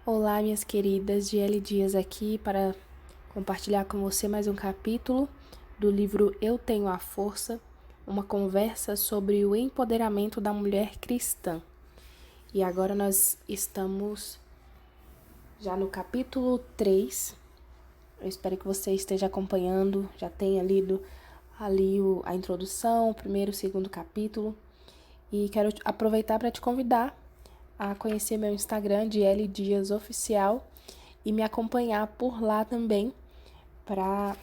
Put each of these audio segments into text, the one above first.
Olá, minhas queridas, Giele Dias aqui para compartilhar com você mais um capítulo do livro Eu Tenho a Força, uma conversa sobre o empoderamento da mulher cristã. E agora nós estamos já no capítulo 3. Eu espero que você esteja acompanhando, já tenha lido ali a introdução, o primeiro e o segundo capítulo. E quero aproveitar para te convidar a conhecer meu Instagram, Giele Dias Oficial, e me acompanhar por lá também para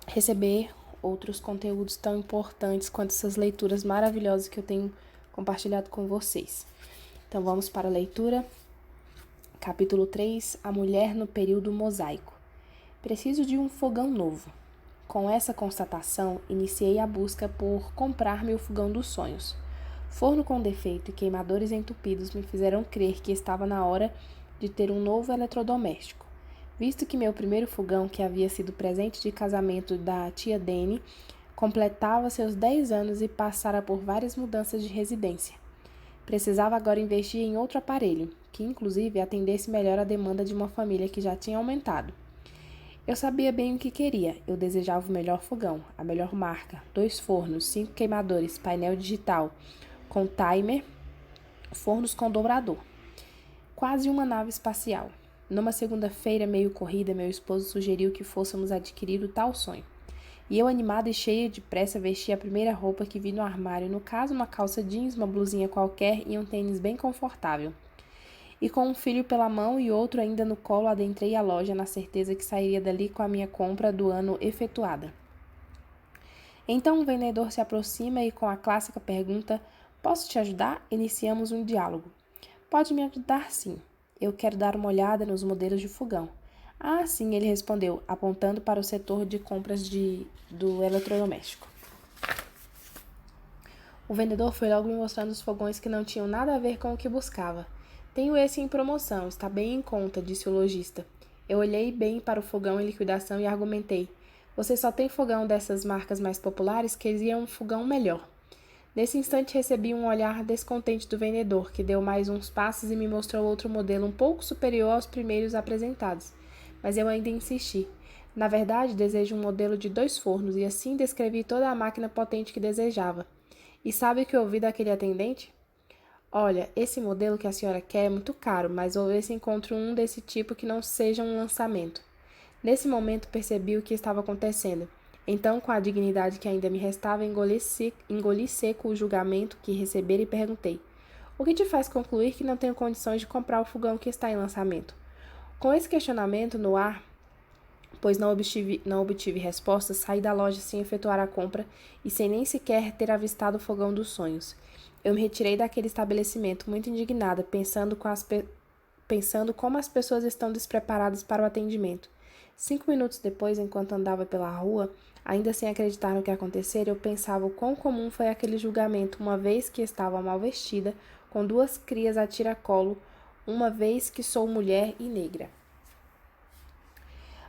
receber outros conteúdos tão importantes quanto essas leituras maravilhosas que eu tenho compartilhado com vocês. Então vamos para a leitura. Capítulo 3, A Mulher no Período Mosaico. Preciso de um fogão novo. Com essa constatação, iniciei a busca por comprar-me o fogão dos sonhos. Forno com defeito e queimadores entupidos me fizeram crer que estava na hora de ter um novo eletrodoméstico. Visto que meu primeiro fogão, que havia sido presente de casamento da tia Dene, completava seus 10 anos e passara por várias mudanças de residência. Precisava agora investir em outro aparelho, que inclusive atendesse melhor a demanda de uma família que já tinha aumentado. Eu sabia bem o que queria. Eu desejava o melhor fogão, a melhor marca, 2 fornos, 5 queimadores, painel digital com timer, fornos com dobrador. Quase uma nave espacial. Numa segunda-feira meio corrida, meu esposo sugeriu que fôssemos adquirir o tal sonho. E eu, animada e cheia de pressa, vesti a primeira roupa que vi no armário, no caso uma calça jeans, uma blusinha qualquer e um tênis bem confortável. E com um filho pela mão e outro ainda no colo, adentrei a loja na certeza que sairia dali com a minha compra do ano efetuada. Então o vendedor se aproxima e com a clássica pergunta: "Posso te ajudar?" Iniciamos um diálogo. "Pode me ajudar, sim. Eu quero dar uma olhada nos modelos de fogão." "Ah, sim", ele respondeu, apontando para o setor de compras do eletrodoméstico. O vendedor foi logo me mostrando os fogões que não tinham nada a ver com o que buscava. "Tenho esse em promoção, está bem em conta", disse o lojista. Eu olhei bem para o fogão em liquidação e argumentei: "Você só tem fogão dessas marcas mais populares? Queria um fogão melhor." Nesse instante recebi um olhar descontente do vendedor, que deu mais uns passos e me mostrou outro modelo um pouco superior aos primeiros apresentados. Mas eu ainda insisti. Na verdade, desejo um modelo de 2 fornos e assim descrevi toda a máquina potente que desejava. E sabe o que ouvi daquele atendente? "Olha, esse modelo que a senhora quer é muito caro, mas vou ver se encontro um desse tipo que não seja um lançamento." Nesse momento percebi o que estava acontecendo. Então, com a dignidade que ainda me restava, engoli seco o julgamento que recebera e perguntei: "O que te faz concluir que não tenho condições de comprar o fogão que está em lançamento?" Com esse questionamento no ar, pois não obtive resposta, saí da loja sem efetuar a compra e sem nem sequer ter avistado o fogão dos sonhos. Eu me retirei daquele estabelecimento muito indignada, pensando como as pessoas estão despreparadas para o atendimento. 5 minutos depois, enquanto andava pela rua, ainda sem acreditar no que acontecera, eu pensava o quão comum foi aquele julgamento, uma vez que estava mal vestida, com 2 crias a tiracolo, uma vez que sou mulher e negra.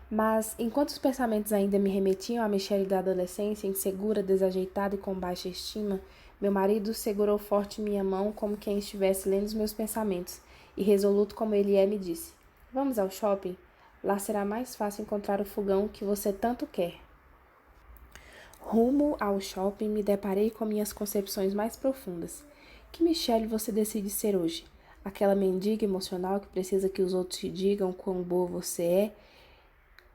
Mas, enquanto os pensamentos ainda me remetiam à Michelle da adolescência, insegura, desajeitada e com baixa estima, meu marido segurou forte minha mão como quem estivesse lendo os meus pensamentos, e resoluto como ele é, me disse: "Vamos ao shopping? Lá será mais fácil encontrar o fogão que você tanto quer." Rumo ao shopping, me deparei com minhas concepções mais profundas. Que Michelle você decide ser hoje? Aquela mendiga emocional que precisa que os outros te digam quão boa você é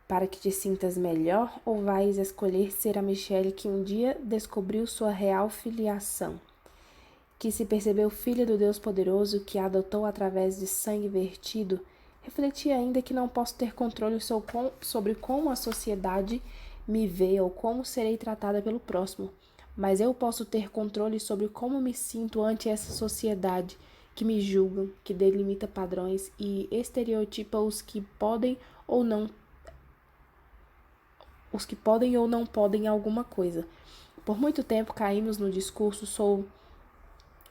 para que te sintas melhor, ou vais escolher ser a Michelle que um dia descobriu sua real filiação, que se percebeu filha do Deus poderoso, que a adotou através de sangue vertido? Refleti ainda que não posso ter controle sobre como a sociedade me vê ou como serei tratada pelo próximo, mas eu posso ter controle sobre como me sinto ante essa sociedade que me julga, que delimita padrões e estereotipa os que podem ou não podem alguma coisa. Por muito tempo caímos no discurso sou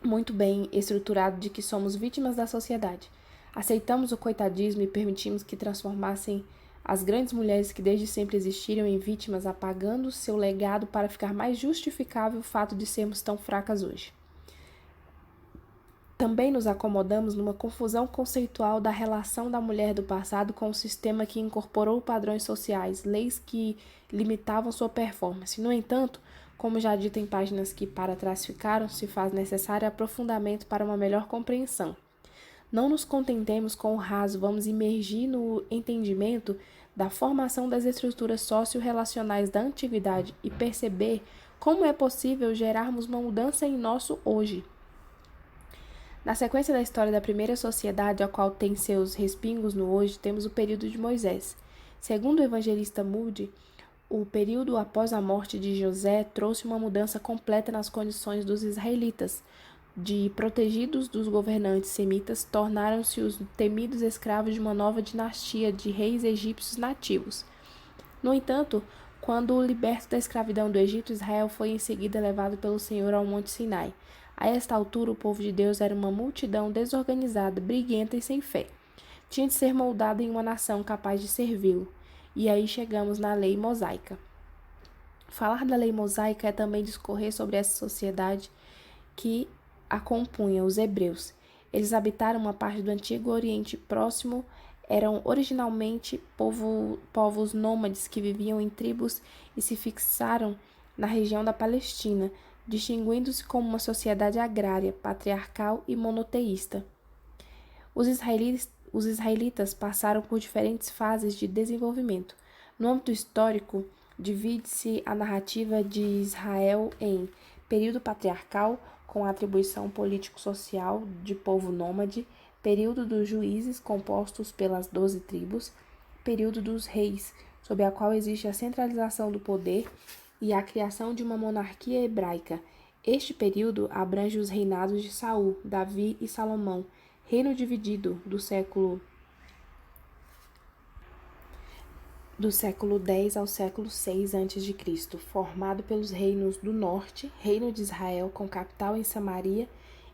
muito bem estruturado de que somos vítimas da sociedade. Aceitamos o coitadismo e permitimos que transformassem as grandes mulheres que desde sempre existiram em vítimas, apagando seu legado para ficar mais justificável o fato de sermos tão fracas hoje. Também nos acomodamos numa confusão conceitual da relação da mulher do passado com o sistema que incorporou padrões sociais, leis que limitavam sua performance. No entanto, como já dito em páginas que para trás ficaram, se faz necessário aprofundamento para uma melhor compreensão. Não nos contentemos com o raso, vamos imergir no entendimento da formação das estruturas socio-relacionais da antiguidade e perceber como é possível gerarmos uma mudança em nosso hoje. Na sequência da história da primeira sociedade, a qual tem seus respingos no hoje, temos o período de Moisés. Segundo o evangelista Moody, o período após a morte de José trouxe uma mudança completa nas condições dos israelitas. De protegidos dos governantes semitas, tornaram-se os temidos escravos de uma nova dinastia de reis egípcios nativos. No entanto, quando liberto da escravidão do Egito, Israel foi em seguida levado pelo Senhor ao Monte Sinai. A esta altura, o povo de Deus era uma multidão desorganizada, briguenta e sem fé. Tinha de ser moldado em uma nação capaz de servi-lo. E aí chegamos na lei mosaica. Falar da lei mosaica é também discorrer sobre essa sociedade que a compunha, os hebreus. Eles habitaram uma parte do antigo Oriente Próximo, eram originalmente povos nômades que viviam em tribos e se fixaram na região da Palestina, distinguindo-se como uma sociedade agrária, patriarcal e monoteísta. Os israelitas passaram por diferentes fases de desenvolvimento. No âmbito histórico, divide-se a narrativa de Israel em período patriarcal, com a atribuição político-social de povo nômade, período dos juízes, compostos pelas 12 tribos, período dos reis, sob a qual existe a centralização do poder e a criação de uma monarquia hebraica. Este período abrange os reinados de Saul, Davi e Salomão, reino dividido do século X ao século VI a.C., formado pelos reinos do norte, reino de Israel com capital em Samaria,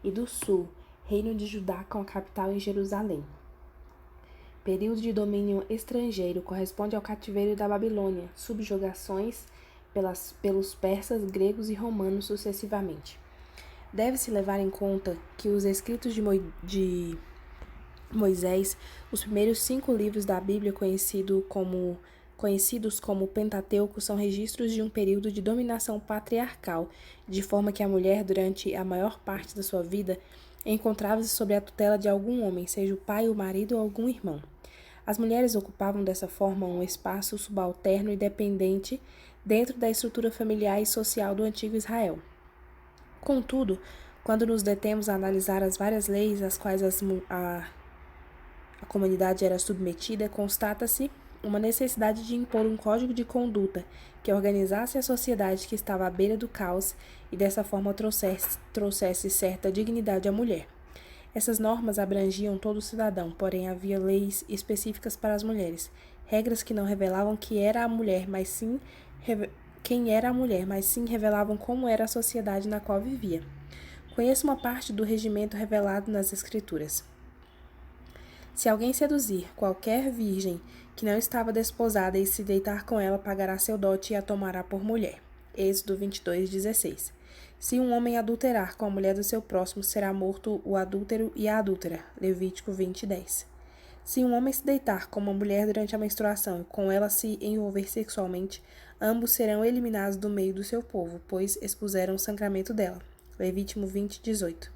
e do sul, reino de Judá com capital em Jerusalém. Período de domínio estrangeiro corresponde ao cativeiro da Babilônia, subjugações pelos persas, gregos e romanos sucessivamente. Deve-se levar em conta que os escritos de Moisés, os primeiros 5 livros da Bíblia conhecidos como Pentateuco, são registros de um período de dominação patriarcal, de forma que a mulher, durante a maior parte da sua vida, encontrava-se sob a tutela de algum homem, seja o pai, o marido ou algum irmão. As mulheres ocupavam dessa forma um espaço subalterno e dependente dentro da estrutura familiar e social do antigo Israel. Contudo, quando nos detemos a analisar as várias leis às quais a comunidade era submetida, constata-se uma necessidade de impor um código de conduta que organizasse a sociedade que estava à beira do caos e dessa forma trouxesse certa dignidade à mulher. Essas normas abrangiam todo o cidadão, porém havia leis específicas para as mulheres, regras que não revelavam quem era a mulher, mas sim revelavam como era a sociedade na qual vivia. Conheço uma parte do regimento revelado nas Escrituras. Se alguém seduzir qualquer virgem que não estava desposada e se deitar com ela, pagará seu dote e a tomará por mulher. Êxodo 22:16. Se um homem adulterar com a mulher do seu próximo, será morto o adúltero e a adúltera. Levítico 20:10. Se um homem se deitar com uma mulher durante a menstruação e com ela se envolver sexualmente, ambos serão eliminados do meio do seu povo, pois expuseram o sangramento dela. Levítico 20:18.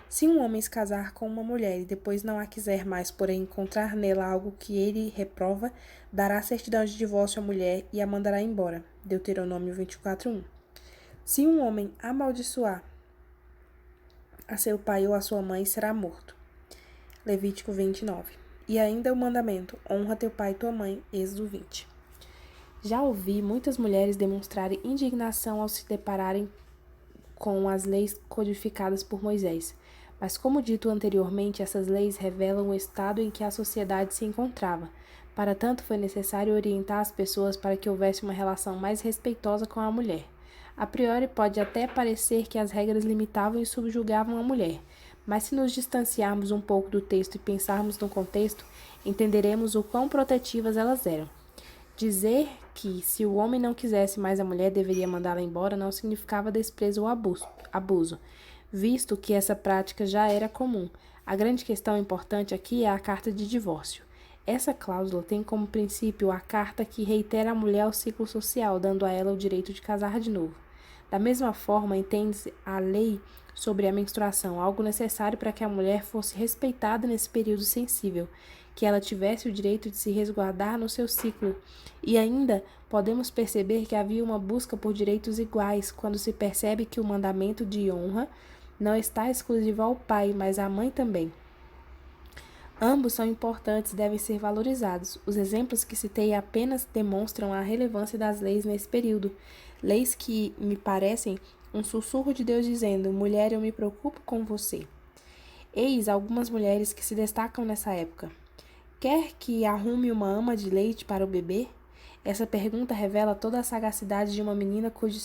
Se um homem se casar com uma mulher e depois não a quiser mais, porém encontrar nela algo que ele reprova, dará certidão de divórcio à mulher e a mandará embora. Deuteronômio 24:1. Se um homem amaldiçoar a seu pai ou a sua mãe, será morto. Levítico 29. E ainda o mandamento: honra teu pai e tua mãe. Êxodo 20. Já ouvi muitas mulheres demonstrarem indignação ao se depararem com as leis codificadas por Moisés. Mas, como dito anteriormente, essas leis revelam o estado em que a sociedade se encontrava. Para tanto, foi necessário orientar as pessoas para que houvesse uma relação mais respeitosa com a mulher. A priori, pode até parecer que as regras limitavam e subjugavam a mulher, mas se nos distanciarmos um pouco do texto e pensarmos no contexto, entenderemos o quão protetivas elas eram. Dizer que, se o homem não quisesse mais a mulher, deveria mandá-la embora, não significava desprezo ou abuso. visto que essa prática já era comum. A grande questão importante aqui é a carta de divórcio. Essa cláusula tem como princípio a carta que reitera a mulher ao ciclo social, dando a ela o direito de casar de novo. Da mesma forma, entende-se a lei sobre a menstruação, algo necessário para que a mulher fosse respeitada nesse período sensível, que ela tivesse o direito de se resguardar no seu ciclo. E ainda podemos perceber que havia uma busca por direitos iguais quando se percebe que o mandamento de honra não está exclusivo ao pai, mas à mãe também. Ambos são importantes e devem ser valorizados. Os exemplos que citei apenas demonstram a relevância das leis nesse período. Leis que me parecem um sussurro de Deus dizendo: mulher, eu me preocupo com você. Eis algumas mulheres que se destacam nessa época. Quer que arrume uma ama de leite para o bebê? Essa pergunta revela toda a sagacidade de uma menina cujo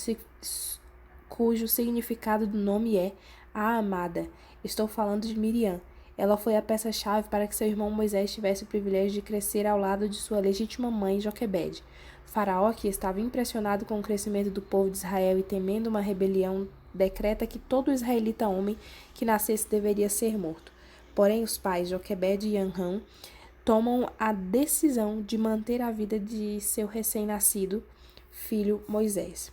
significado do nome é a amada. Estou falando de Miriam. Ela foi a peça-chave para que seu irmão Moisés tivesse o privilégio de crescer ao lado de sua legítima mãe, Joquebede. Faraó, que estava impressionado com o crescimento do povo de Israel e temendo uma rebelião, decreta que todo israelita homem que nascesse deveria ser morto. Porém, os pais, Joquebede e Anrão, tomam a decisão de manter a vida de seu recém-nascido filho Moisés.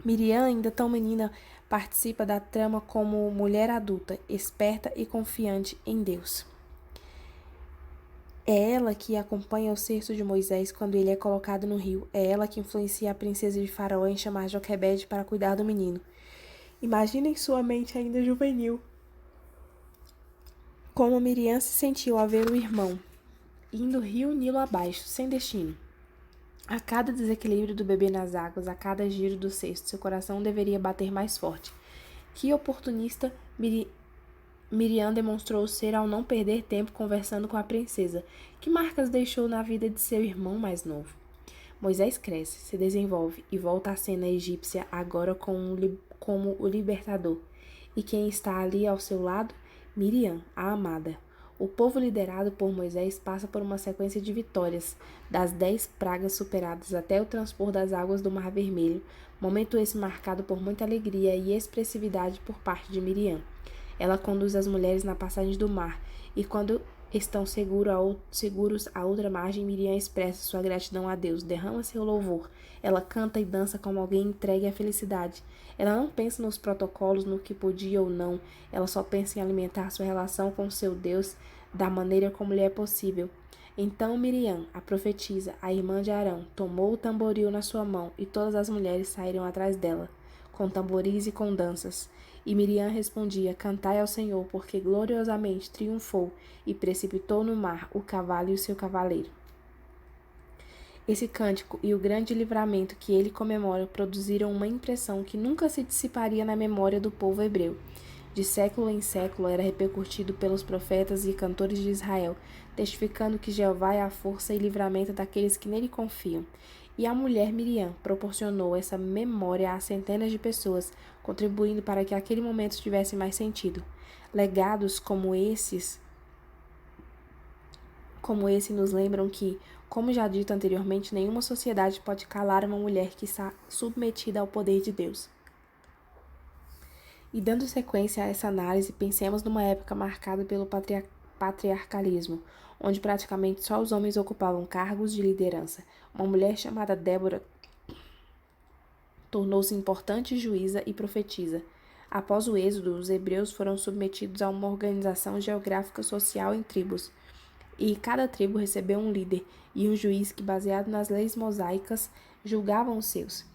Miriam, ainda tão menina, participa da trama como mulher adulta, esperta e confiante em Deus. É ela que acompanha o cesto de Moisés quando ele é colocado no rio. É ela que influencia a princesa de Faraó em chamar Joquebede para cuidar do menino. Imaginem sua mente ainda juvenil como Miriam se sentiu ao ver o irmão indo rio Nilo abaixo, sem destino. A cada desequilíbrio do bebê nas águas, a cada giro do cesto, seu coração deveria bater mais forte. Que oportunista Miriam demonstrou ser ao não perder tempo conversando com a princesa. Que marcas deixou na vida de seu irmão mais novo? Moisés cresce, se desenvolve e volta à cena egípcia agora como o libertador. E quem está ali ao seu lado? Miriam, a amada. O povo liderado por Moisés passa por uma sequência de vitórias, das 10 pragas superadas até o transpor das águas do Mar Vermelho, momento esse marcado por muita alegria e expressividade por parte de Miriam. Ela conduz as mulheres na passagem do mar, e quando estão seguros à outra margem, Miriam expressa sua gratidão a Deus, derrama seu louvor. Ela canta e dança como alguém entregue à felicidade. Ela não pensa nos protocolos, no que podia ou não. Ela só pensa em alimentar sua relação com seu Deus da maneira como lhe é possível. Então Miriam, a profetisa, a irmã de Arão, tomou o tamboril na sua mão e todas as mulheres saíram atrás dela, com tamboris e com danças. E Miriam respondia: cantai ao Senhor, porque gloriosamente triunfou e precipitou no mar o cavalo e o seu cavaleiro. Esse cântico e o grande livramento que ele comemora produziram uma impressão que nunca se dissiparia na memória do povo hebreu. De século em século era repercutido pelos profetas e cantores de Israel, testificando que Jeová é a força e livramento daqueles que nele confiam. E a mulher Miriam proporcionou essa memória a centenas de pessoas, contribuindo para que aquele momento tivesse mais sentido. Legados como esse nos lembram que, como já dito anteriormente, nenhuma sociedade pode calar uma mulher que está submetida ao poder de Deus. E dando sequência a essa análise, pensemos numa época marcada pelo patriarcalismo, onde praticamente só os homens ocupavam cargos de liderança. Uma mulher chamada Débora tornou-se importante juíza e profetisa. Após o êxodo, os hebreus foram submetidos a uma organização geográfica social em tribos, e cada tribo recebeu um líder e um juiz que, baseado nas leis mosaicas, julgavam os seus.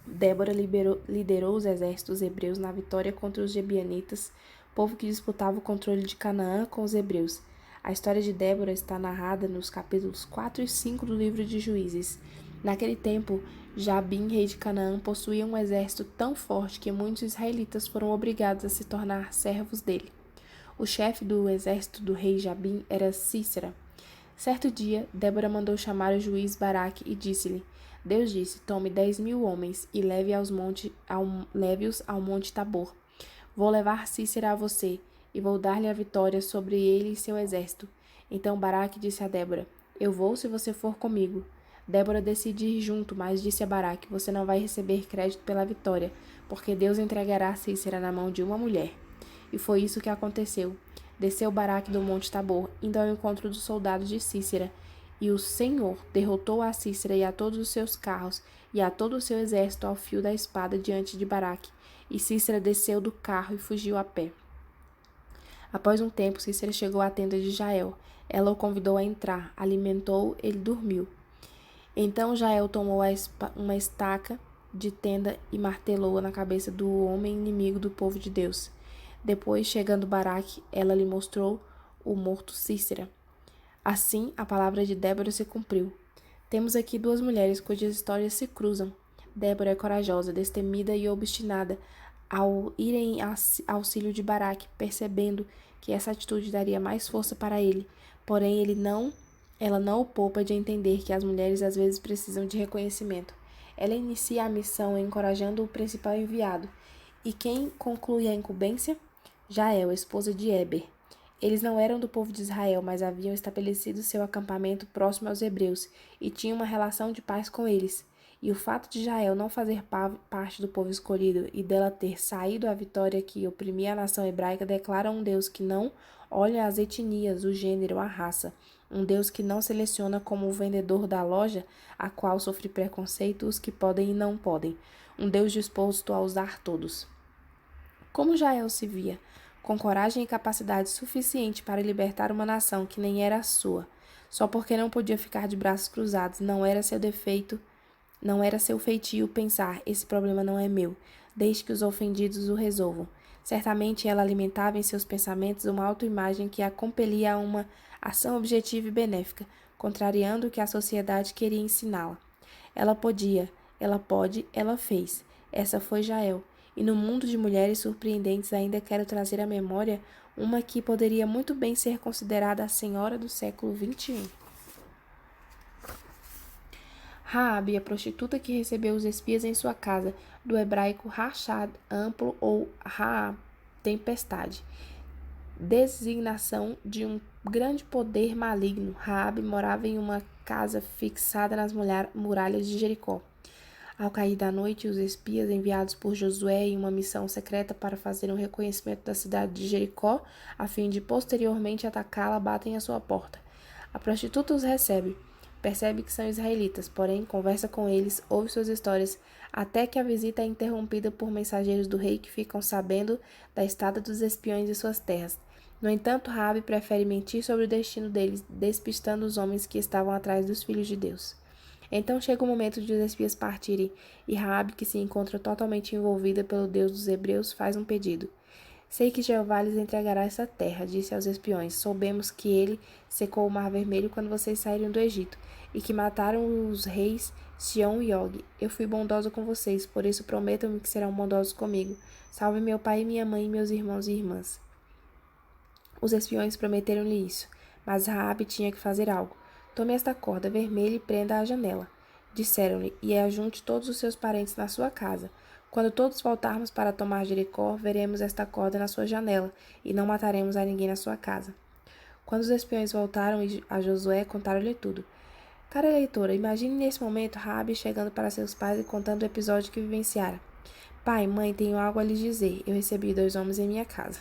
Débora liderou os exércitos hebreus na vitória contra os Gebianitas, povo que disputava o controle de Canaã com os hebreus. A história de Débora está narrada nos capítulos 4 e 5 do livro de Juízes. Naquele tempo, Jabim, rei de Canaã, possuía um exército tão forte que muitos israelitas foram obrigados a se tornar servos dele. O chefe do exército do rei Jabim era Sísera. Certo dia, Débora mandou chamar o juiz Baraque e disse-lhe: Deus disse: tome 10.000 homens e leve-os ao monte Tabor. Vou levar Sísera a você e vou dar-lhe a vitória sobre ele e seu exército. Então Baraque disse a Débora: eu vou se você for comigo. Débora decidiu ir junto, mas disse a Baraque: você não vai receber crédito pela vitória, porque Deus entregará Cícera na mão de uma mulher. E foi isso que aconteceu. Desceu Baraque do monte Tabor, indo ao encontro dos soldados de Cícera, e o Senhor derrotou a Cícera e a todos os seus carros e a todo o seu exército ao fio da espada diante de Baraque. E Cícera desceu do carro e fugiu a pé. Após um tempo, Cícera chegou à tenda de Jael. Ela o convidou a entrar, alimentou-o, ele dormiu. Então Jael tomou uma estaca de tenda e martelou-a na cabeça do homem inimigo do povo de Deus. Depois, chegando Baraque, ela lhe mostrou o morto Cícera. Assim, a palavra de Débora se cumpriu. Temos aqui duas mulheres cujas histórias se cruzam. Débora é corajosa, destemida e obstinada ao ir em auxílio de Baraque, percebendo que essa atitude daria mais força para ele. Porém, ela não o poupa de entender que as mulheres às vezes precisam de reconhecimento. Ela inicia a missão encorajando o principal enviado. E quem conclui a incumbência? Jael, esposa de Eber. Eles não eram do povo de Israel, mas haviam estabelecido seu acampamento próximo aos hebreus e tinham uma relação de paz com eles. E o fato de Jael não fazer parte do povo escolhido e dela ter saído a vitória que oprimia a nação hebraica declara um Deus que não olha as etnias, o gênero, a raça. Um Deus que não seleciona como o vendedor da loja, a qual sofre preconceito os que podem e não podem. Um Deus disposto a usar todos. Como Jael se via? Com coragem e capacidade suficiente para libertar uma nação que nem era a sua, só porque não podia ficar de braços cruzados, não era seu feitio pensar, esse problema não é meu, deixe que os ofendidos o resolvam. Certamente ela alimentava em seus pensamentos uma autoimagem que a compelia a uma ação objetiva e benéfica, contrariando o que a sociedade queria ensiná-la. Ela podia, ela pode, ela fez. Essa foi Jael. E no mundo de mulheres surpreendentes ainda quero trazer à memória uma que poderia muito bem ser considerada a senhora do século XXI. Raabe, a prostituta que recebeu os espias em sua casa, do hebraico rachad, amplo, ou Raá, tempestade. Designação de um grande poder maligno. Raabe morava em uma casa fixada nas muralhas de Jericó. Ao cair da noite, os espias enviados por Josué em uma missão secreta para fazer um reconhecimento da cidade de Jericó, a fim de posteriormente atacá-la, batem à sua porta. A prostituta os recebe. Percebe que são israelitas, porém conversa com eles, ouve suas histórias, até que a visita é interrompida por mensageiros do rei que ficam sabendo da estada dos espiões em suas terras. No entanto, Raabe prefere mentir sobre o destino deles, despistando os homens que estavam atrás dos filhos de Deus. Então chega o momento de os espias partirem, e Raabe, que se encontra totalmente envolvida pelo Deus dos hebreus, faz um pedido. Sei que Jeová lhes entregará essa terra, disse aos espiões. Soubemos que ele secou o mar vermelho quando vocês saíram do Egito, e que mataram os reis Sião e Og. Eu fui bondosa com vocês, por isso prometam-me que serão bondosos comigo. Salve meu pai e minha mãe e meus irmãos e irmãs. Os espiões prometeram-lhe isso, mas Raabe tinha que fazer algo. Tome esta corda vermelha e prenda à janela, disseram-lhe, e ajunte todos os seus parentes na sua casa. Quando todos voltarmos para tomar Jericó, veremos esta corda na sua janela, e não mataremos a ninguém na sua casa. Quando os espiões voltaram a Josué, contaram-lhe tudo. Cara leitora, imagine nesse momento Raabe chegando para seus pais e contando o episódio que vivenciara. Pai, mãe, tenho algo a lhes dizer. Eu recebi 2 homens em minha casa.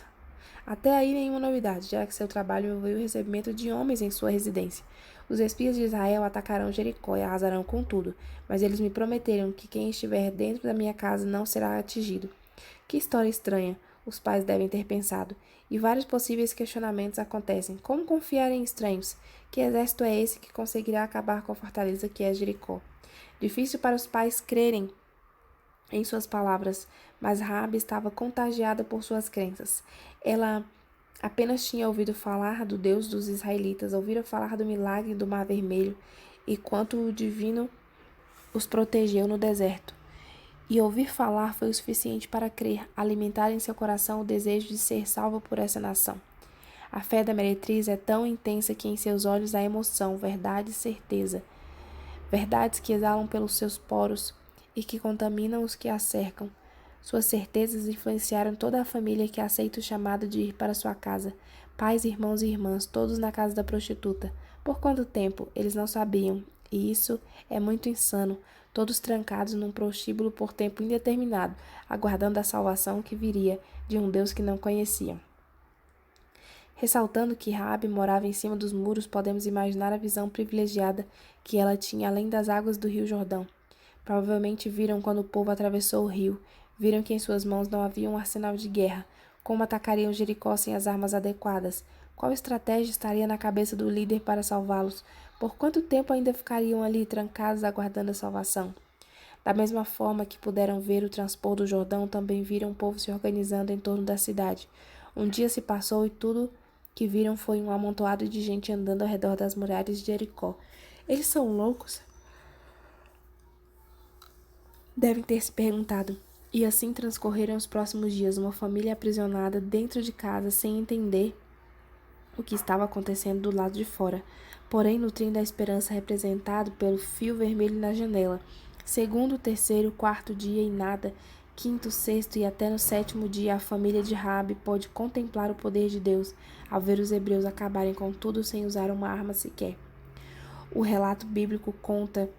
Até aí nenhuma novidade, já que seu trabalho envolveu o recebimento de homens em sua residência. Os espias de Israel atacarão Jericó e arrasarão com tudo, mas eles me prometeram que quem estiver dentro da minha casa não será atingido. Que história estranha, os pais devem ter pensado, e vários possíveis questionamentos acontecem. Como confiar em estranhos? Que exército é esse que conseguirá acabar com a fortaleza que é Jericó? Difícil para os pais crerem em suas palavras, mas Raabe estava contagiada por suas crenças. Ela apenas tinha ouvido falar do Deus dos israelitas, ouvira falar do milagre do Mar Vermelho e quanto o divino os protegeu no deserto. E ouvir falar foi o suficiente para crer, alimentar em seu coração o desejo de ser salvo por essa nação. A fé da meretriz é tão intensa que em seus olhos há emoção, verdade e certeza. Verdades que exalam pelos seus poros e que contaminam os que a cercam. Suas certezas influenciaram toda a família que aceita o chamado de ir para sua casa. Pais, irmãos e irmãs, todos na casa da prostituta. Por quanto tempo? Eles não sabiam. E isso é muito insano. todos trancados num prostíbulo por tempo indeterminado, aguardando a salvação que viria de um Deus que não conheciam. Ressaltando que Raabe morava em cima dos muros, podemos imaginar a visão privilegiada que ela tinha além das águas do rio Jordão. Provavelmente viram quando o povo atravessou o rio, viram que em suas mãos não havia um arsenal de guerra, como atacariam Jericó sem as armas adequadas, qual estratégia estaria na cabeça do líder para salvá-los, por quanto tempo ainda ficariam ali trancados aguardando a salvação. Da mesma forma que puderam ver o transpor do Jordão, também viram o povo se organizando em torno da cidade. Um dia se passou e tudo que viram foi um amontoado de gente andando ao redor das muralhas de Jericó. Eles são loucos? Devem ter se perguntado. E assim transcorreram os próximos dias, uma família aprisionada dentro de casa sem entender o que estava acontecendo do lado de fora, porém nutrindo a esperança representado pelo fio vermelho na janela. Segundo, terceiro, quarto dia e nada, quinto, sexto e até no sétimo dia, a família de Raabe pôde contemplar o poder de Deus ao ver os hebreus acabarem com tudo sem usar uma arma sequer. O relato bíblico conta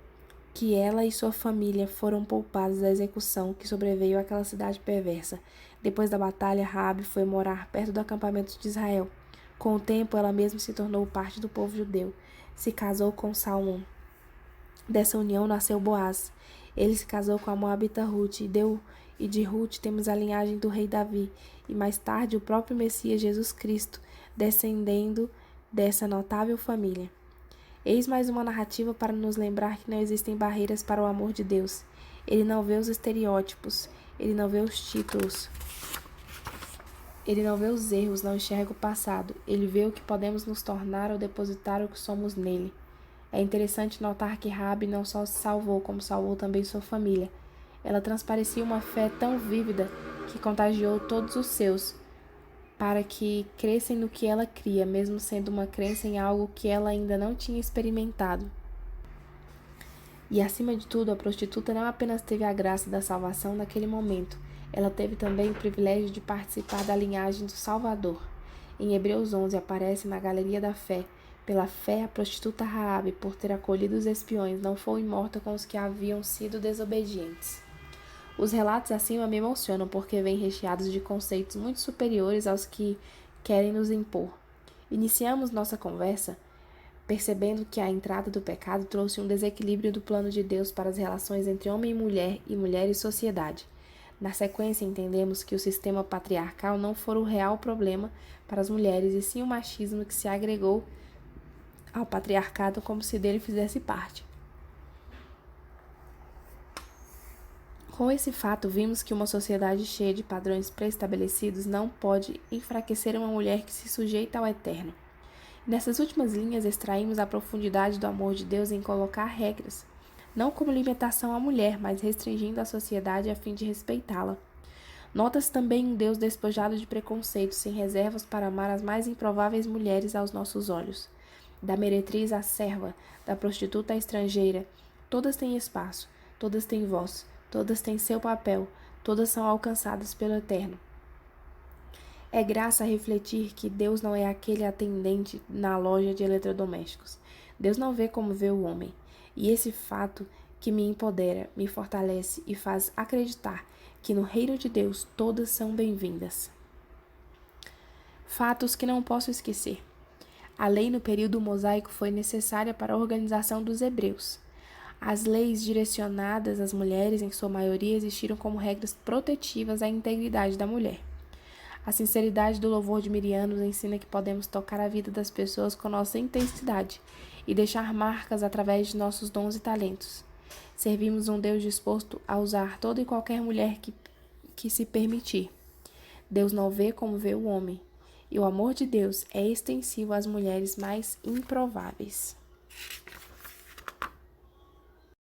que ela e sua família foram poupados da execução que sobreveio àquela cidade perversa. Depois da batalha, Raabe foi morar perto do acampamento de Israel. Com o tempo, ela mesma se tornou parte do povo judeu. Se casou com Salmão. Dessa união nasceu Boaz. Ele se casou com a moabita Ruth e de Ruth temos a linhagem do rei Davi e mais tarde o próprio Messias Jesus Cristo, descendendo dessa notável família. Eis mais uma narrativa para nos lembrar que não existem barreiras para o amor de Deus. Ele não vê os estereótipos, ele não vê os títulos, ele não vê os erros, não enxerga o passado. Ele vê o que podemos nos tornar ao depositar o que somos nele. É interessante notar que Raabe não só se salvou, como salvou também sua família. Ela transparecia uma fé tão vívida que contagiou todos os seus, para que crescem no que ela cria, mesmo sendo uma crença em algo que ela ainda não tinha experimentado. E acima de tudo, a prostituta não apenas teve a graça da salvação naquele momento, ela teve também o privilégio de participar da linhagem do Salvador. Em Hebreus 11 aparece na galeria da fé: pela fé, a prostituta Raabe, por ter acolhido os espiões, não foi morta com os que haviam sido desobedientes. Os relatos acima me emocionam porque vêm recheados de conceitos muito superiores aos que querem nos impor. Iniciamos nossa conversa percebendo que a entrada do pecado trouxe um desequilíbrio do plano de Deus para as relações entre homem e mulher e sociedade. Na sequência, entendemos que o sistema patriarcal não foi o real problema para as mulheres, e sim o machismo que se agregou ao patriarcado como se dele fizesse parte. Com esse fato, vimos que uma sociedade cheia de padrões pré-estabelecidos não pode enfraquecer uma mulher que se sujeita ao eterno. Nessas últimas linhas, extraímos a profundidade do amor de Deus em colocar regras, não como limitação à mulher, mas restringindo a sociedade a fim de respeitá-la. Nota-se também um Deus despojado de preconceitos, sem reservas para amar as mais improváveis mulheres aos nossos olhos. Da meretriz à serva, da prostituta à estrangeira, todas têm espaço, todas têm voz, todas têm seu papel, todas são alcançadas pelo Eterno. É graça refletir que Deus não é aquele atendente na loja de eletrodomésticos. Deus não vê como vê o homem. E esse fato que me empodera, me fortalece e faz acreditar que no reino de Deus todas são bem-vindas. Fatos que não posso esquecer. A lei no período mosaico foi necessária para a organização dos hebreus. As leis direcionadas às mulheres, em sua maioria, existiram como regras protetivas à integridade da mulher. A sinceridade do louvor de Miriam nos ensina que podemos tocar a vida das pessoas com nossa intensidade e deixar marcas através de nossos dons e talentos. Servimos um Deus disposto a usar toda e qualquer mulher que se permitir. Deus não vê como vê o homem, e o amor de Deus é extensivo às mulheres mais improváveis.